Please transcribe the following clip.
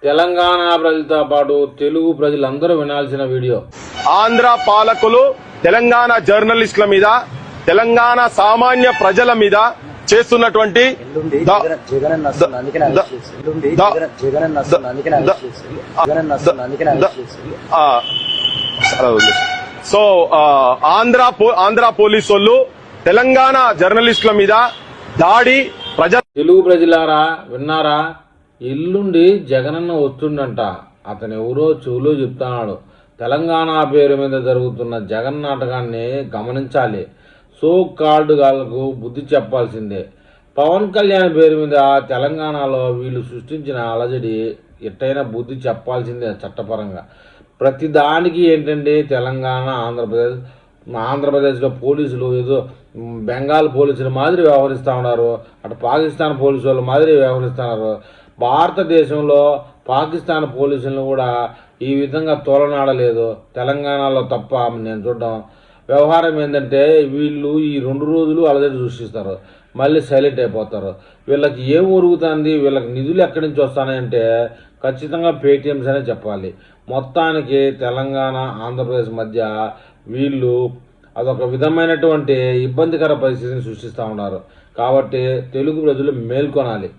తెలంగాణ ప్రజలతో పాటు తెలుగు ప్రజలందరూ వినాల్సిన వీడియో. ఆంధ్ర పాలకులు తెలంగాణ జర్నలిస్టుల మీద, తెలంగాణ సామాన్య ప్రజల మీద చేస్తున్నటువంటి సో ఆంధ్ర పోలీసు వాళ్ళు తెలంగాణ జర్నలిస్టుల మీద దాడి తెలుగు ప్రజలారా విన్నారా? ఎల్లుండి జగనన్న వస్తుండంట. అతను ఎవరో చెవులో చెప్తున్నాడు. తెలంగాణ పేరు మీద జరుగుతున్న జగన్ నాటకాన్ని గమనించాలి. సో కాల్డ్ గాళ్లకు బుద్ధి చెప్పాల్సిందే. పవన్ కళ్యాణ్ పేరు మీద తెలంగాణలో వీళ్ళు సృష్టించిన అలజడి ఎట్టయినా బుద్ధి చెప్పాల్సిందే చట్టపరంగా. ప్రతి దానికి ఏంటంటే తెలంగాణ, ఆంధ్రప్రదేశ్లో పోలీసులు ఏదో బెంగాల్ పోలీసుల మాదిరి వ్యవహరిస్తూ ఉన్నారు, అటు పాకిస్తాన్ పోలీసు వాళ్ళ మాదిరి వ్యవహరిస్తున్నారు. భారతదేశంలో పాకిస్తాన్ పోలీసులను కూడా ఈ విధంగా తోలనాడలేదు, తెలంగాణలో తప్ప నేను చూడడం. వ్యవహారం ఏంటంటే వీళ్ళు ఈ 2 రోజులు అలజడి సృష్టిస్తారు, మళ్ళీ సైలెంట్ అయిపోతారు. వీళ్ళకి ఏం ఉరుగుతుంది, వీళ్ళకి నిధులు ఎక్కడి నుంచి వస్తాయంటే ఖచ్చితంగా పేటీఎంస్ అనే చెప్పాలి. మొత్తానికి తెలంగాణ, ఆంధ్రప్రదేశ్ మధ్య వీళ్ళు అదొక విధమైనటువంటి ఇబ్బందికర పరిస్థితిని సృష్టిస్తూ ఉన్నారు. కాబట్టి తెలుగు ప్రజలు మేల్కొనాలి.